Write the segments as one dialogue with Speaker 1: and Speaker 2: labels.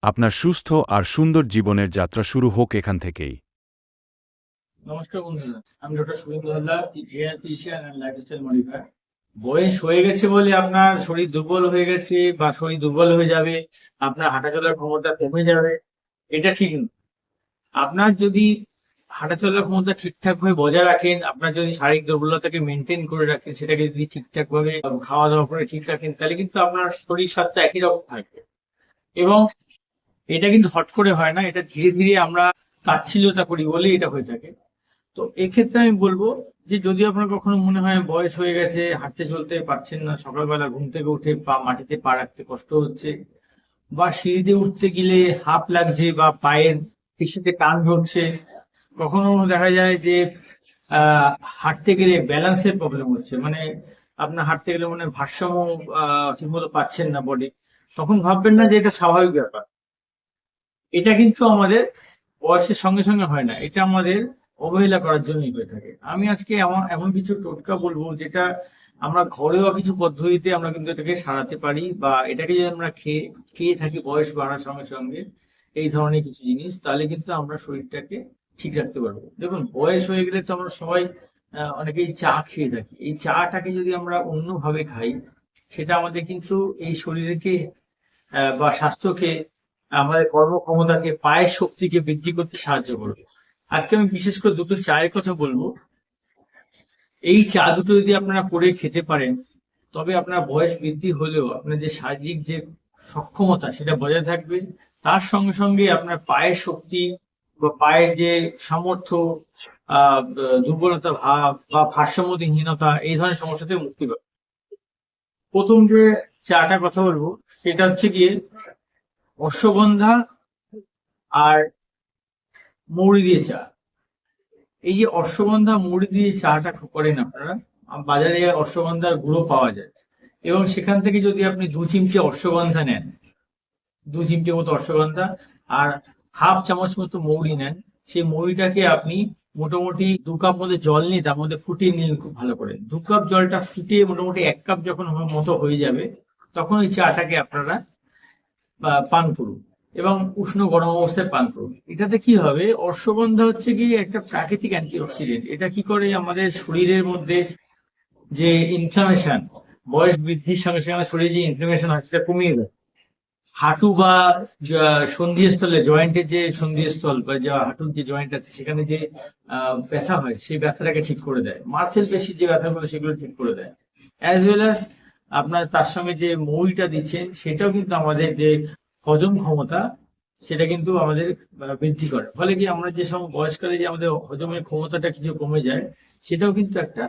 Speaker 1: আপনার সুস্থ আর সুন্দর জীবনের যাত্রা শুরু হোক এখান থেকেই।
Speaker 2: নমস্কার বন্ধুরা, আমি doctor Shubhendu Haldar, hair physician and lifestyle modifier. বয়স হয়ে গেছে বলে আপনার শরীর দুর্বল হয়ে গেছে বা শরীর দুর্বল হয়ে যাবে, আপনার হাঁটা চলার ক্ষমতা কমে যাবে, এটা ঠিক নয়। আপনার যদি হাঁটা চলার ক্ষমতা ঠিকঠাক ভাবে বজায় রাখেন, আপনার যদি শারীরিক দুর্বলতাকে মেনটেন করে রাখেন, সেটাকে যদি ঠিকঠাক ভাবে খাওয়া দাওয়া করে ঠিক রাখেন, তাহলে কিন্তু আপনার শরীর স্বাস্থ্য একই রকম থাকবে। এবং এটা কিন্তু হট করে হয় না, এটা ধীরে ধীরে আমরা তাচ্ছিল্যতা করি বলেই এটা হয়ে থাকে। তো এক্ষেত্রে আমি বলবো যে যদি আপনার কখনো মনে হয় বয়স হয়ে গেছে, হাঁটতে চলতে পারছেন না, সকালবেলা ঘুম থেকে উঠে মাটিতে পা রাখতে কষ্ট হচ্ছে, বা সিঁড়িতে উঠতে গেলে হাঁপ লাগছে বা পায়ের পেশিতে টান ধরছে, কখনো দেখা যায় যে আহ হাঁটতে গেলে ব্যালেন্সের প্রবলেম হচ্ছে, মানে আপনার হাঁটতে গেলে মানে ভারসাম্য ঠিকমতো পাচ্ছেন না বডি, তখন ভাববেন না যে এটা স্বাভাবিক ব্যাপার। এটা কিন্তু আমাদের বয়সের সঙ্গে সঙ্গে হয় না, এটা আমাদের অবহেলা করার জন্যই হয়ে থাকে। আমি আজকে এমন এমন কিছু টোটকা বলবো যেটা আমরা ঘরোয়া কিছু পদ্ধতিতে আমরা কিন্তু এটাকে সারাতে পারি, বা এটাকে যদি আমরা খেয়ে খেয়ে থাকি বয়স বাড়ার সঙ্গে সঙ্গে এই ধরনের কিছু জিনিস, তাহলে কিন্তু আমরা শরীরটাকে ঠিক রাখতে পারবো। দেখুন, বয়স হয়ে গেলে তো আমরা সবাই অনেকেই চা খেয়ে থাকি। এই চাটাকে যদি আমরা অন্যভাবে খাই, সেটা আমাদের কিন্তু এই শরীরকে বা স্বাস্থ্যকে, আমাদের কর্মক্ষমতাকে, পায়ের শক্তিকে বৃদ্ধি করতে সাহায্য করবে। আজকে আমি বিশেষ করে দুটো চায়ের কথা বলবো। এই চা দুটো যদি আপনারা করে খেতে পারেন, তবে আপনার বয়স বৃদ্ধি হলেও আপনার যে শারীরিক যে সক্ষমতা সেটা বজায় থাকবে। তার সঙ্গে সঙ্গে আপনার পায়ের শক্তি বা পায়ের যে সামর্থ্য, দুর্বলতা ভাব বা ভারসাম্যহীনতা, এই ধরনের সমস্যা থেকে মুক্তি পাবে। প্রথম যে চাটা কথা বলবো সেটা হচ্ছে গিয়ে অশ্বগন্ধা আর মৌরি দিয়ে চা। এই যে অশ্বগন্ধা মৌরি দিয়ে চাটা করেন আপনারা, বাজারে অশ্বগন্ধার গুঁড়ো পাওয়া যায়, এবং সেখান থেকে যদি আপনি 2 চিমটি অশ্বগন্ধা নেন, 2 চিমটি মতো অশ্বগন্ধা আর হাফ চামচ মতো মৌরি নেন, সেই মৌরিটাকে আপনি মোটামুটি 2 কাপ মতো জল নিয়ে তার মধ্যে ফুটিয়ে নিন খুব ভালো করে। 2 কাপ জলটা ফুটিয়ে মোটামুটি 1 কাপ যখন মতো হয়ে যাবে, তখন ওই চাটাকে আপনারা পান করুন, এবং উষ্ণ গরম অবস্থায় পান করুন। এটাতে কি হবে, অশ্বগন্ধা হচ্ছে কি একটা প্রাকৃতিক অ্যান্টিঅক্সিডেন্ট। এটা কি করে, আমাদের শরীরের মধ্যে যে ইনফ্লামেশন, বয়স বৃদ্ধির সঙ্গে সঙ্গে আমাদের শরীরে যে ইনফ্লামেশন হয় সেটা কমিয়ে দেয়। হাঁটু বা সন্ধিস্থলে, জয়েন্টের যে সন্ধিস্থল বা যা হাঁটুর যে জয়েন্ট আছে সেখানে যে ব্যথা হয়, সেই ব্যথাটাকে ঠিক করে দেয়। মার্সেল পেশির যে ব্যথাগুলো সেগুলো ঠিক করে দেয়। অ্যাজ ওয়েল অ্যাজ আপনার তার সঙ্গে যে মৌরিটা দিচ্ছেন, সেটাও কিন্তু আমাদের যে হজম ক্ষমতা, সেটা কিন্তু আমাদের বৃদ্ধি করে। ফলে কি, আমরা যে সময় বয়সকালে যে আমাদের হজমের ক্ষমতাটা কিছু কমে যায়, সেটাও কিন্তু একটা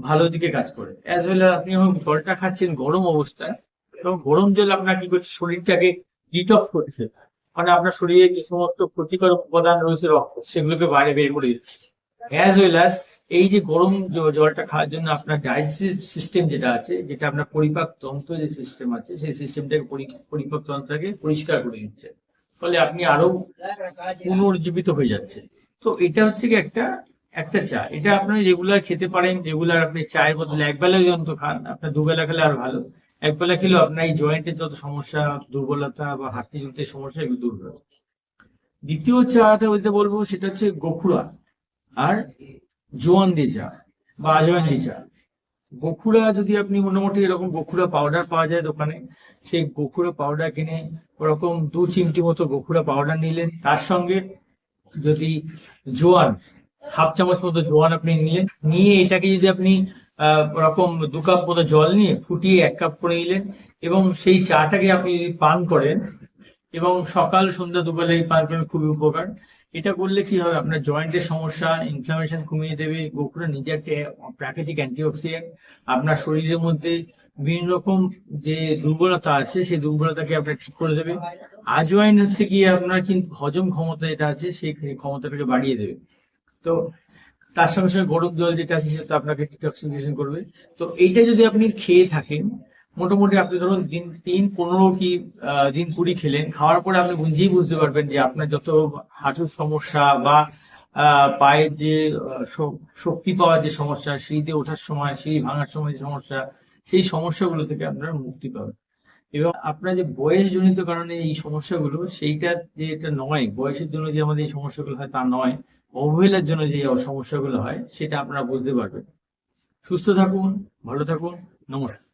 Speaker 2: ভালো দিকে কাজ করে। অ্যাজ ওয়েল অ্যাজ আপনি যখন জলটা খাচ্ছেন গরম অবস্থায়, এবং গরম জল আপনার কি করছে, শরীরটাকে ডিটক্স করছে, মানে আপনার শরীরে যে সমস্ত ক্ষতিকর উপাদান রয়েছে রক্ত, সেগুলোকে বাইরে বের করে দিচ্ছে। অ্যাজ ওয়েল অ্যাজ এই যে গরম জলটা খাওয়ার জন্য আপনার ডাইজেস্টিভ সিস্টেম যেটা আছে, যেটা আপনার পরিপাক তন্ত্র যে সিস্টেম আছে, সেই সিস্টেমটাকে পরিপাক তন্ত্রটাকে পরিষ্কার করে দিচ্ছে। ফলে আপনি আরো পুনর্জীবিত হয়ে যাচ্ছে। তো এটা হচ্ছে কি একটা একটা চা, এটা আপনি রেগুলার খেতে পারেন। রেগুলার আপনি চায়ের বদলে একবেলা যন্ত্র খান, আপনার দুবেলা খেলে আর ভালো। একবেলা খেলেও আপনার এই জয়েন্টের যত সমস্যা, দুর্বলতা বা হাঁটতে চলতে সমস্যা, এগুলো দূর হবে। দ্বিতীয় চাটা বলতে বলবো সেটা হচ্ছে গোখুরা আর জোয়ান দিয়ে চা বা আজওয়ান দিয়ে চা। গোখুরা যদি আপনি মোটামুটি এরকম গোখুরা পাউডার পাওয়া যায় দোকানে, সেই গোখুরা পাউডার কিনে ওরকম 2 চিমটি মতো গোখুরা পাউডার নিলেন, তার সঙ্গে যদি জোয়ান, হাফ চামচ মতো জোয়ান আপনি নিলেন, নিয়ে এটাকে যদি আপনি ওরকম 2 কাপ মতো জল নিয়ে ফুটিয়ে 1 কাপ করে নিলেন, এবং সেই চাটাকে আপনি যদি পান করেন, এবং সকাল সন্ধ্যা দুবেলাই পান করেন, খুবই উপকার। এটা করলে কি হবে, আপনার জয়েন্টের সমস্যা, ইনফ্লামেশন কমিয়ে দেবে। গোখুরা নিজে একটা প্রাকৃতিক অ্যান্টিঅক্সিডেন্ট, আপনার শরীরের মধ্যে বিভিন্ন রকম যে দুর্বলতা আছে সেই দুর্বলতাকে আপনার ঠিক করে দেবে। আজওয়াইন হচ্ছে গিয়ে আপনার কিন্তু হজম ক্ষমতা যেটা আছে সেই ক্ষমতাটাকে বাড়িয়ে দেবে। তো তার সঙ্গে সঙ্গে গরম জল যেটা আছে সেটা আপনাকে ডিটক্সিফিকেশন করবে। তো এইটা যদি আপনি খেয়ে থাকেন, মোটামুটি আপনি ধরুন দিন 3, 15 কি দিন 20 খেলেন, খাওয়ার পরে আপনি নিজেই বুঝতে পারবেন যে আপনার যত হাঁটুর সমস্যা বা পায়ের যে শক্তি পাওয়ার যে সমস্যা, সিঁড়িতে ওঠার সময়, সিঁড়ি ভাঙার সময় যে সমস্যা, সেই সমস্যাগুলো থেকে আপনারা মুক্তি পাবেন। এবং আপনার যে বয়সজনিত কারণে এই সমস্যাগুলো, সেইটা যে এটা নয়, বয়সের জন্য যে আমাদের এই সমস্যাগুলো হয় তা নয়, অবহেলার জন্য যে সমস্যাগুলো হয় সেটা আপনারা বুঝতে পারবেন। সুস্থ থাকুন, ভালো থাকুন, নমস্কার।